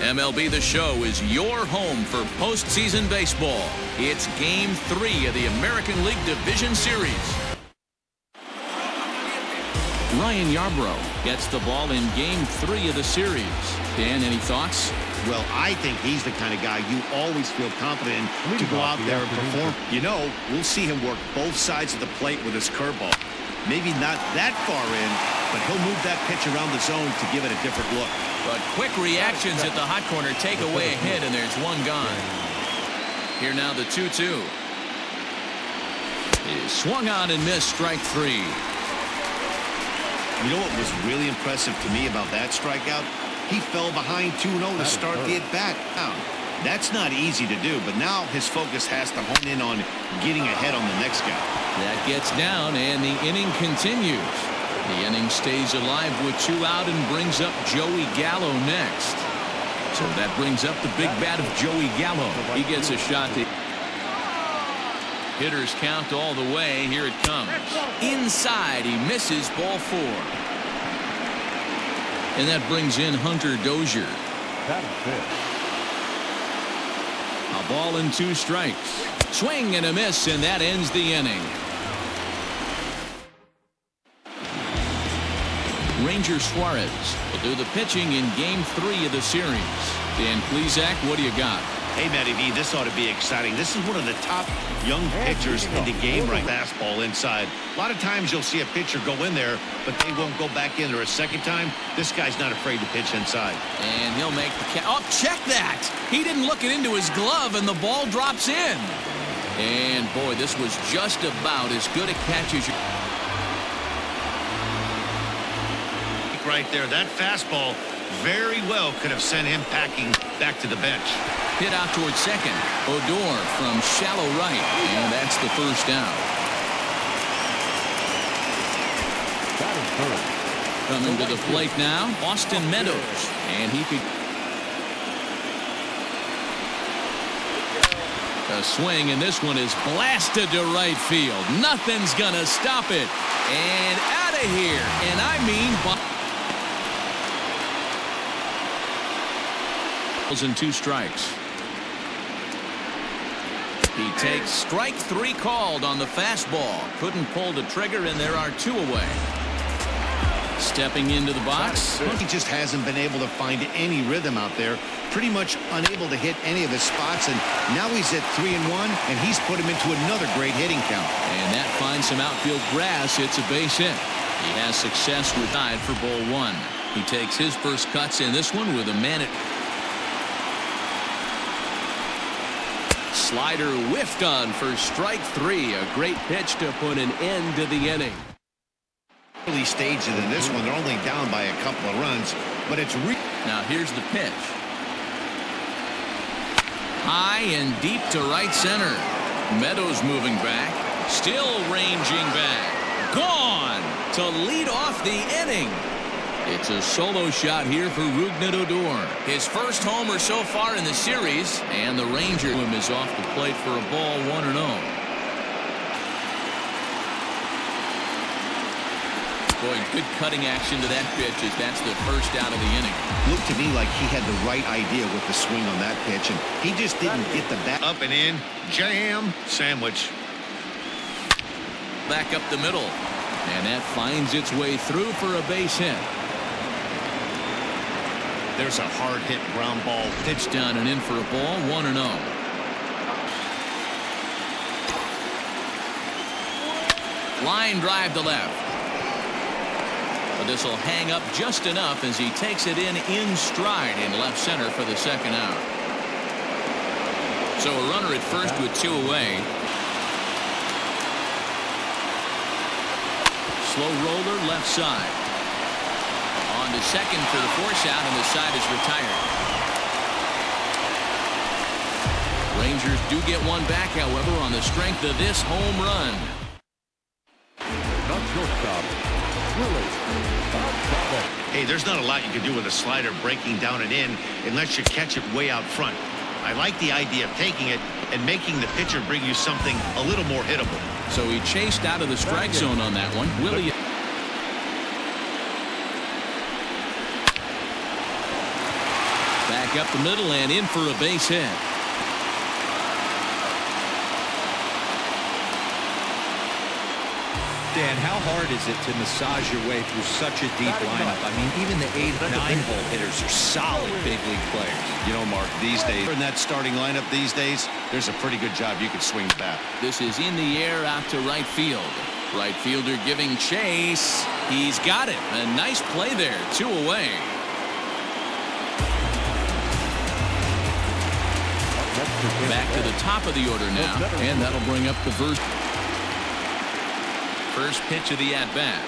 MLB The Show is your home for postseason baseball. It's Game 3 of the American League Division Series. Ryan Yarbrough gets the ball in Game 3 of the series. Dan, any thoughts? Well, I think he's the kind of guy you always feel confident in to go out there and perform. You know, we'll see him work both sides of the plate with his curveball. Maybe not that far in, but he'll move that pitch around the zone to give it a different look. But quick reactions at the hot corner take away a hit, and there's one gone. Here now the 2-2. Is swung on and missed, strike 3. You know what was really impressive to me about that strikeout? He fell behind 2-0 to start the at-bat. That's not easy to do, but now his focus has to hone in on getting ahead on the next guy. That gets down, and the inning continues. The inning stays alive with 2 out and brings up Joey Gallo next. So that brings up the big bat of Joey Gallo. He gets a shot to... Hitters count all the way. Here it comes. Inside, he misses, ball 4. And that brings in Hunter Dozier. A ball and 2 strikes. Swing and a miss, and that ends the inning. Ranger Suarez will do the pitching in Game 3 of the series. Dan Plesac, what do you got? Hey, Matty V, this ought to be exciting. This is one of the top young pitchers in the game right now. Fastball inside. A lot of times you'll see a pitcher go in there, but they won't go back in there a second time. This guy's not afraid to pitch inside. And he'll make the catch. Oh, check that. He didn't look it into his glove, and the ball drops in. And, boy, this was just about as good a catch as you... Right there, that fastball very well could have sent him packing back to the bench. Hit out towards second. Odor from shallow right, and that's the first down. Coming to the plate now, Austin Meadows, and he could... A swing, and this one is blasted to right field. Nothing's gonna stop it. And out of here, and I mean... And 2 strikes. He takes strike 3 called on the fastball. Couldn't pull the trigger, and there are 2 away. Stepping into the box. He just hasn't been able to find any rhythm out there. Pretty much unable to hit any of his spots, and now he's at 3-1, and he's put him into another great hitting count. And that finds some outfield grass. It's a base hit. He has success with tied for ball 1. He takes his first cuts in this one with a man at... Slider whiffed on for strike 3. A great pitch to put an end to the inning. Early stages in this one, they're only down by a couple of runs, but it's now here's the pitch. High and deep to right center. Meadows moving back, still ranging back. Gone to lead off the inning. It's a solo shot here for Rougned Odor. His first homer so far in the series, and the Ranger is off the plate for a ball 1-0. Boy, good cutting action to that pitch as that's the first out of the inning. Looked to me like he had the right idea with the swing on that pitch, and he just didn't get the bat. Up and in, jam, sandwich. Back up the middle, and that finds its way through for a base hit. There's a hard hit ground ball. Pitch down and in for a ball, 1-0. Line drive to left. But this will hang up just enough as he takes it in stride in left center for the second out. So a runner at first with 2 away. Slow roller left side. On to second for the force out, and the side is retired. Rangers do get one back, however, on the strength of this home run. Hey, there's not a lot you can do with a slider breaking down and in unless you catch it way out front. I like the idea of taking it and making the pitcher bring you something a little more hittable. So he chased out of the strike zone on that one. Willie. back up the middle and in for a base hit. Dan, how hard is it to massage your way through such a deep lineup? I mean, even the 8 and 9 hole hitters are solid big league players. You know, Mark, these days, in that starting lineup these days, there's a pretty good job you can swing the bat. This is in the air out to right field. Right fielder giving chase. He's got it. A nice play there. 2 away. Back to the top of the order now, and that'll bring up the first pitch of the at-bat.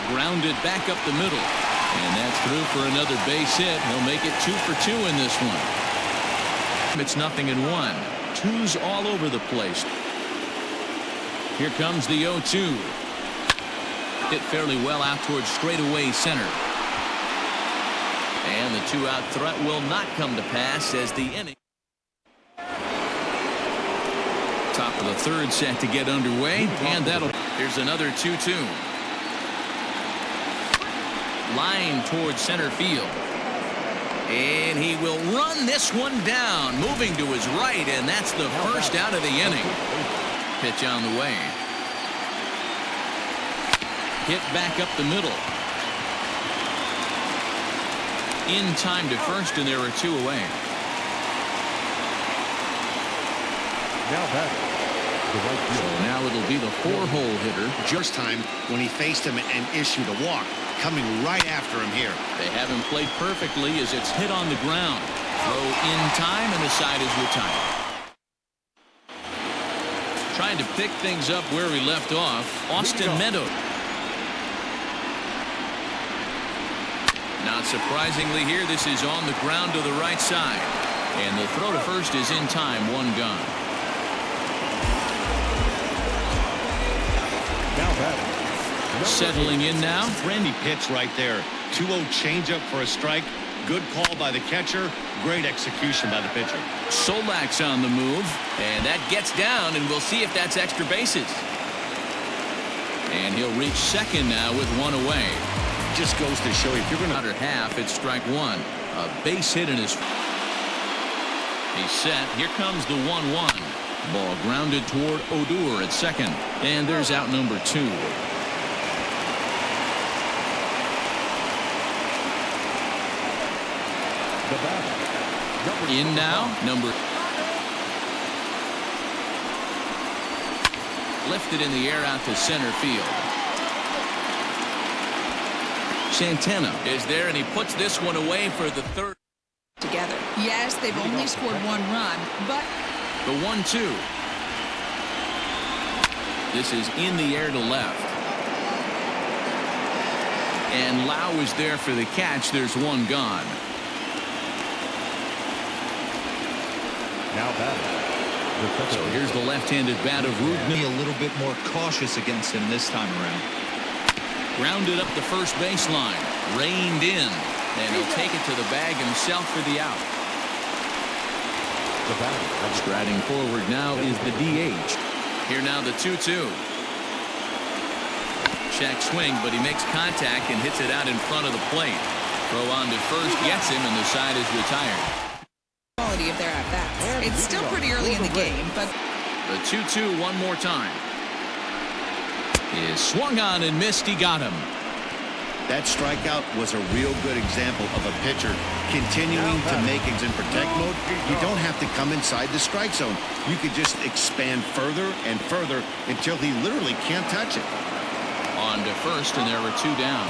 Grounded back up the middle, and that's through for another base hit. He'll make it 2 for 2 in this one. It's 0-1. 2's all over the place. Here comes the 0-2. Hit fairly well out towards straightaway center. And the 2-out threat will not come to pass as the inning. Top of the third set to get underway, and here's another 2-2. Line towards center field, and he will run this one down, moving to his right, and that's the first out of the inning. Pitch on the way. Hit back up the middle. In time to first, and there are 2 away. So now it'll be the 4-hole hitter. First time when he faced him and issued a walk, coming right after him here. They haven't played perfectly as it's hit on the ground. Throw in time, and the side is retired. Trying to pick things up where he left off, Austin Meadows. Not surprisingly here, this is on the ground to the right side. And the throw to first is in time, 1 gone. Settling in now. Friendly pitch right there. 2-0 changeup for a strike. Good call by the catcher. Great execution by the pitcher. Solak's on the move, and that gets down, and we'll see if that's extra bases. And he'll reach second now with 1 away. Just goes to show you if you're going to under half, it's strike 1. A base hit in his. He's set. Here comes the 1-1. Ball grounded toward Odor at second, and there's out number 2. In now, number. Lifted in the air out to center field. Santana is there, and he puts this one away for the 3rd. Together. Yes, they've only scored 1 run, but the 1-2. This is in the air to left. And Lau is there for the catch. There's 1 gone. Now batting. So here's the left-handed bat of Rudman. Be a little bit more cautious against him this time around. Grounded up the first baseline. Reined in. And he'll take it to the bag himself for the out. Striding forward now is the DH. Here now the 2-2. Check swing, but he makes contact and hits it out in front of the plate. Throw on to first, gets him, and the side is retired. Quality of their at-bats. It's still pretty early in the game, but the 2-2 one more time. Is swung on and missed. He got him. That strikeout was a real good example of a pitcher continuing to make it in protect mode. You don't have to come inside the strike zone. You could just expand further and further until he literally can't touch it. On to first, and there were 2 down.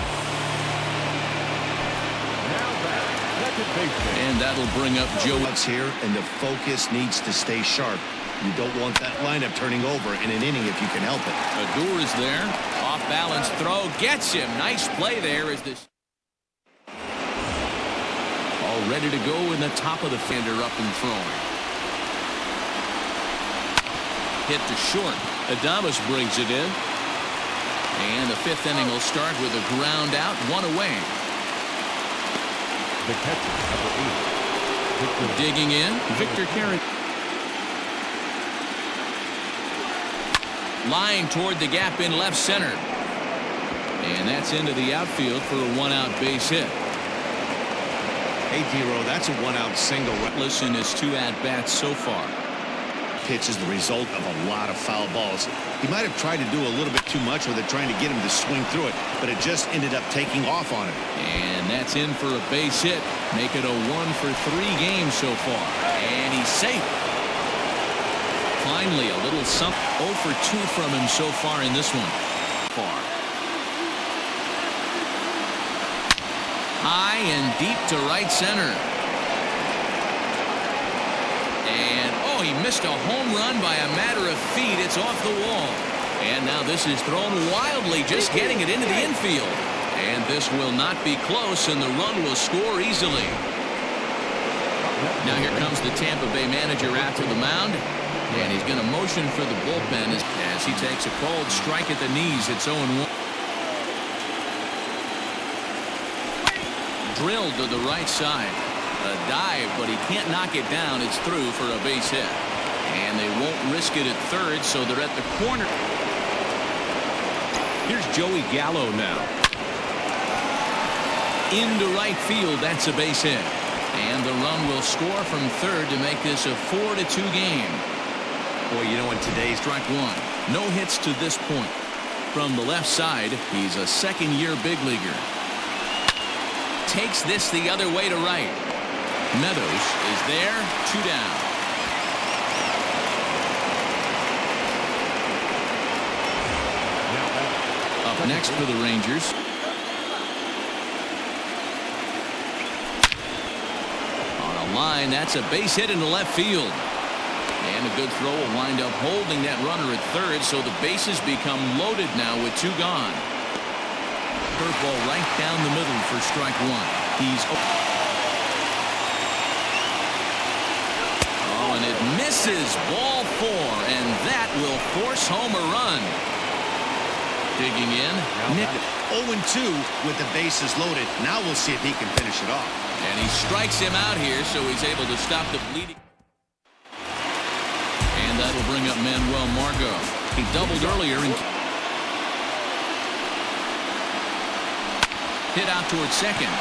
And that'll bring up Joe. Here, and the focus needs to stay sharp. You don't want that lineup turning over in an inning if you can help it. Odor is there. Off balance throw gets him. Nice play there as this. All ready to go in the top of the fender, up and throwing. Hit to short. Adames brings it in. And the 5th inning will start with a ground out, 1 away. The catcher, number 8. Digging in, Victor CARATINI. Line toward the gap in left center. And that's into the outfield for a 1-out base hit. Hey, D-Row, that's a one-out single. Listen, his 2 at-bats so far. Pitch is the result of a lot of foul balls. He might have tried to do a little bit too much with it, trying to get him to swing through it, but it just ended up taking off on him. And that's in for a base hit. Make it a 1-for-3 game so far. And he's safe. Finally, a little something. 0 for 2 from him so far in this one. High and deep to right center. And, oh, he missed a home run by a matter of feet. It's off the wall. And now this is thrown wildly, just getting it into the infield. And this will not be close, and the run will score easily. Now here comes the Tampa Bay manager out to the mound. And he's going to motion for the bullpen as he takes a cold strike at the knees. It's 0-1. Drilled to the right side. A dive, but he can't knock it down. It's through for a base hit. And they won't risk it at third, so they're at the corner. Here's Joey Gallo now. Into right field, that's a base hit. And the run will score from third to make this a 4-2 game. Boy, you know, in today's strike 1. No hits to this point. From the left side, he's a second-year big leaguer. Takes this the other way to right. Meadows is there, 2 down. Up next for the Rangers. On a line, that's a base hit into left field. And a good throw will wind up holding that runner at third, so the bases become loaded now with 2 gone. Curveball right down the middle for strike 1. He's and it misses, ball 4, and that will force home a run. Digging in, Nick. 0-2 with the bases loaded. Now we'll see if he can finish it off. And he strikes him out here, so he's able to stop the bleeding. And that'll bring up Manuel Margot. He doubled earlier and hit out towards second.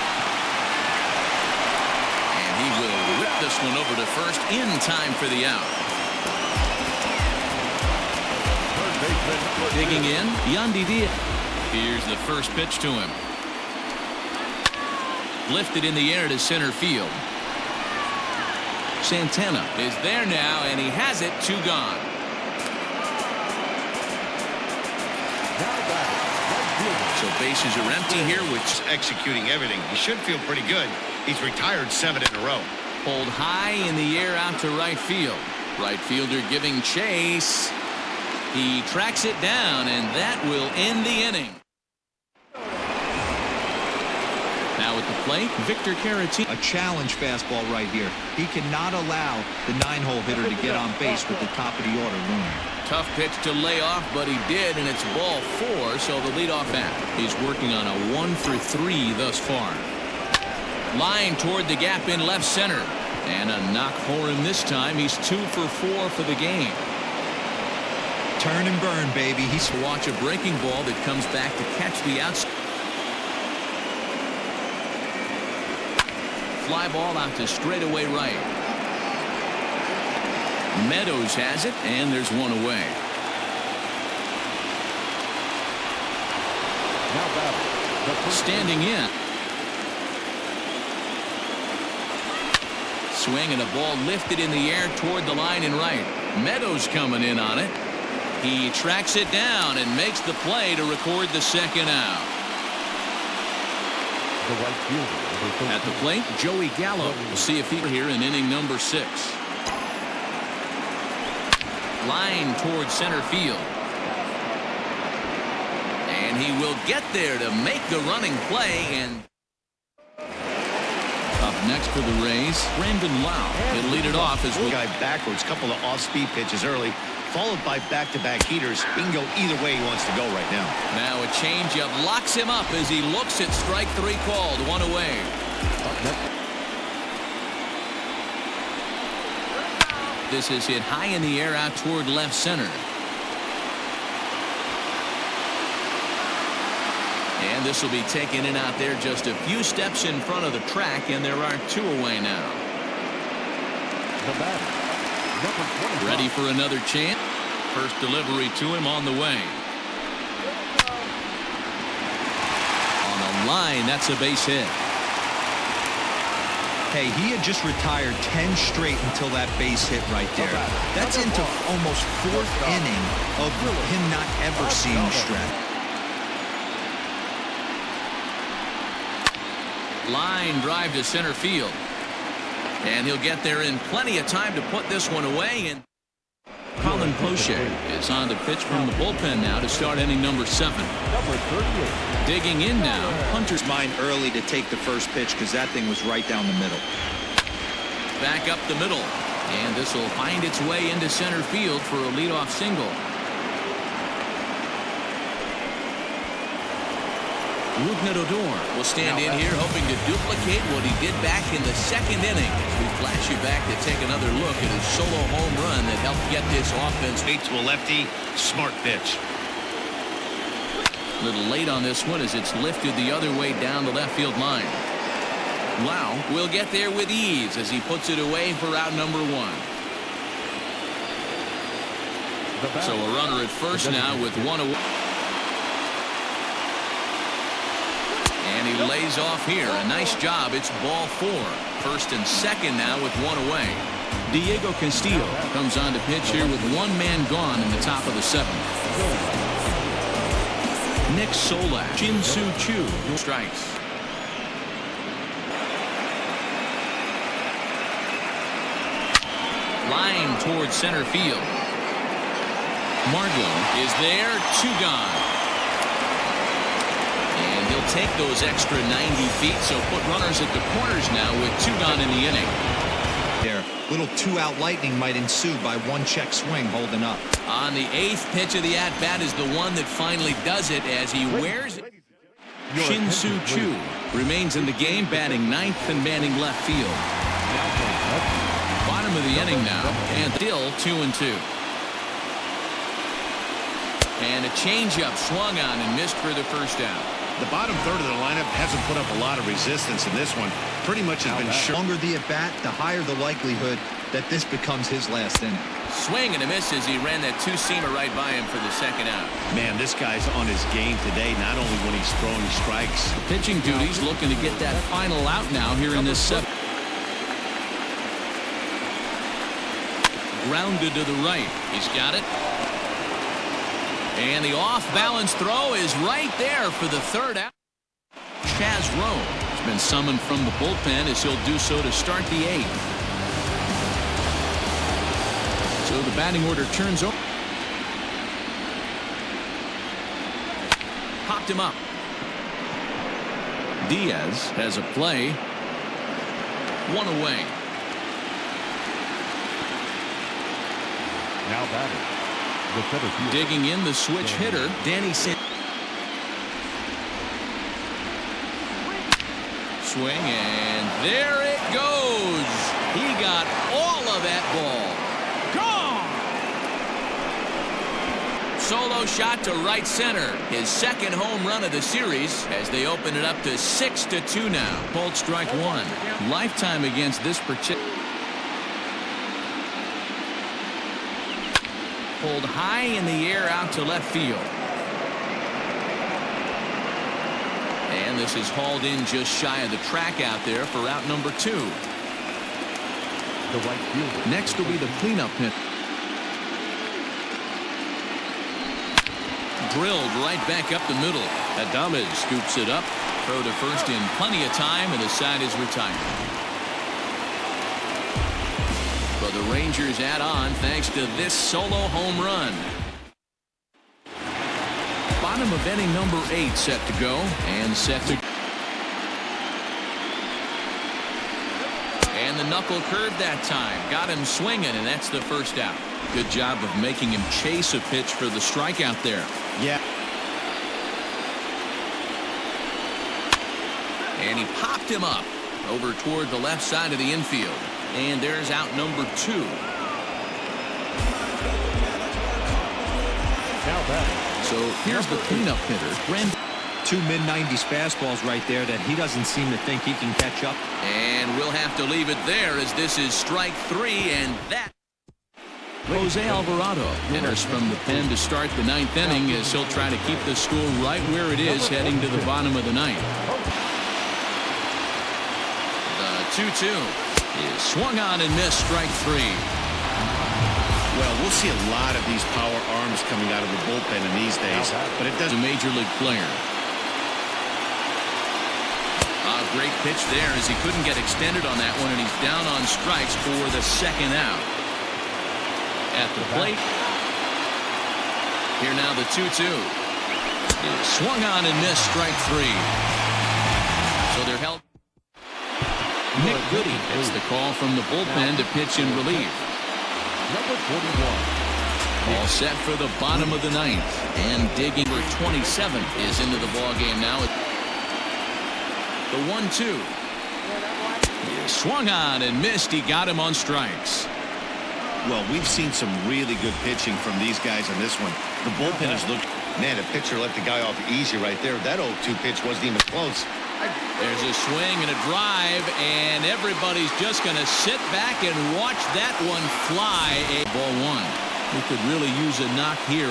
He will whip this one over to first in time for the out. Digging in, Yandy Diaz. Here's the first pitch to him. Lifted in the air to center field. Santana is there now, and he has it, 2 gone. So bases are empty here, which executing everything. He should feel pretty good. He's retired 7 in a row. Pulled high in the air out to right field. Right fielder giving chase. He tracks it down, and that will end the inning. Now at the plate, Victor CARATINI. A challenge fastball right here. He cannot allow the 9-hole hitter to get on base with the top of the order looming. Tough pitch to lay off, but he did, and it's ball 4, so the leadoff bat. He's working on a 1-for-3 thus far. Line toward the gap in left center. And a knock for him this time. He's 2 for 4 for the game. Turn and burn, baby. He's to watch a breaking ball that comes back to catch the outside. Fly ball out to straightaway right. Meadows has it, and there's 1 away. Standing in. Swing and a ball lifted in the air toward the line and right. Meadows coming in on it. He tracks it down and makes the play to record the second out. At the plate, Joey Gallo. We'll see if he's here in inning number 6. Line towards center field. And he will get there to make the running play. And up next for the Rays, Brandon Lau. He'll lead it off as well. Guy backwards, couple of off-speed pitches early, followed by back-to-back heaters. He can go either way he wants to go right now. Now a changeup locks him up as he looks at strike 3 called. 1 away. This is hit high in the air out toward left center. And this will be taken in out there just a few steps in front of the track, and there are 2 away now. The batter, number 25. Ready for another chance. First delivery to him on the way. On the line, that's a base hit. Hey, he had just retired 10 straight until that base hit right there. That's into almost 4th inning of him not ever seeing strength. Line drive to center field. And he'll get there in plenty of time to put this one away. And Colin Poche is on the pitch from the bullpen now to start inning number 7. Number 38. Digging in now, Hunter's Mind early to take the first pitch because that thing was right down the middle. back up the middle. And this will find its way into center field for a leadoff single. Dozier will stand in here hoping to duplicate what he did back in the 2nd inning. As we flash you back to take another look at his solo home run that helped get this offense To a lefty, smart pitch. a little late on this one as it's lifted the other way down the left field line. Wow will get there with ease as he puts it away for out number 1. So a runner at first now with 1 away. And he lays off here. A nice job. It's ball 4. First and second now with 1 away. Diego Castillo comes on to pitch here with 1 man gone in the top of the 7th. Nick Solak, Shin-Soo Chu strikes. Line towards center field. Margot is there. 2 gone. And he'll take those extra 90 feet, so put runners at the corners now with 2 gone in the inning. There, little 2-out lightning might ensue by 1 check swing holding up. On the 8th pitch of the at-bat is the one that finally does it as he wears it. Shin-Soo Chu remains in the game, batting 9th and manning left field. Bottom of the inning now, and still 2-2. And a changeup swung on and missed for the first out. The bottom third of the lineup hasn't put up a lot of resistance in this one. Pretty much has been The sure. longer the at-bat, the higher the likelihood that this becomes his last inning. Swing and a miss as he ran that 2-seamer right by him for the 2nd out. Man, this guy's on his game today, not only when he's throwing strikes. Pitching duties looking to get that final out now here in this 7th. Grounded to the right. He's got it. And the off-balance throw is right there for the 3rd out. Chaz Rowe has been summoned from the bullpen as he'll do so to start the 8th. So the batting order turns over. Popped him up. Diaz has a play. 1 away. Now batting. The center field. Digging in the switch hitter, Danny San. Swing, and there it goes. He got all of that ball. Gone! Solo shot to right center. His 2nd home run of the series as they open it up to 6-2 now. Pulled strike 1. Lifetime against this particular. Pulled high in the air out to left field. And this is hauled in just shy of the track out there for out number 2. The right fielder. Next will be the cleanup hit. Drilled right back up the middle. Adames scoops it up. Throw to first in plenty of time, and the side is retired. But the Rangers add on thanks to this solo home run. Bottom of inning number 8 set to go and set to. And the knuckle curve that time. Got him swinging, and that's the 1st out. Good job of making him chase a pitch for the strikeout there. Yeah. And he popped him up over toward the left side of the infield. And there's out number 2. Now batting. So here's the cleanup hitter, Brent. two mid-90s fastballs right there that he doesn't seem to think he can catch up. And we'll have to leave it there as this is strike three, and that. Jose Alvarado enters from the pen to start the ninth inning as he'll try to keep the score right where it is heading to the bottom of the ninth. The 2-2 is swung on and missed, strike three. Well, we'll see a lot of these power arms coming out of the bullpen in these days, but it doesn't. A major league player. A great pitch there as he couldn't get extended on that one, and he's down on strikes for the second out. At the plate. Here now the 2-2. Is swung on and missed, strike three. So they're held. Nick Goody gets the call from the bullpen to pitch in relief. Number 41. All set for the bottom of the ninth, and digging for 27 is into the ball game now. The 1-2 is swung on and missed. He got him on strikes. Well, we've seen some really good pitching from these guys on this one. The bullpen has looked. Man, the pitcher let the guy off easy right there. That 0-2 pitch wasn't even close. There's a swing and a drive, and everybody's just going to sit back and watch that one fly. Ball one. We could really use a knock here.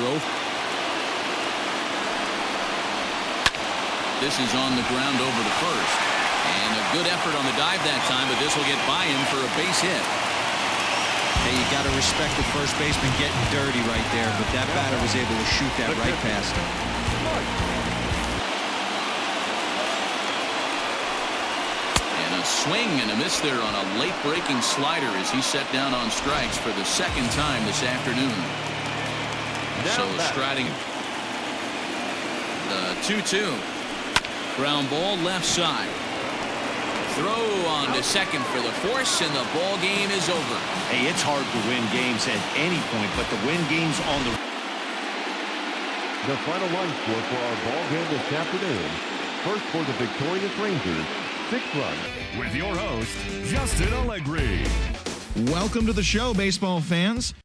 This is on the ground over to first. And a good effort on the dive that time, but this will get by him for a base hit. Hey, you got to respect the first baseman getting dirty right there, but that batter was able to shoot that right past him. And a swing and a miss there on a late breaking slider as he set down on strikes for the second time this afternoon. So striding the 2-2. Ground ball left side. Throw on to second for the force, and the ball game is over. Hey, it's hard to win games at any point, but to win games on the. The final line score for our ball game this afternoon. First for the victorious Rangers, 6 runs. With your host, Justin Allegri. Welcome to the show, baseball fans.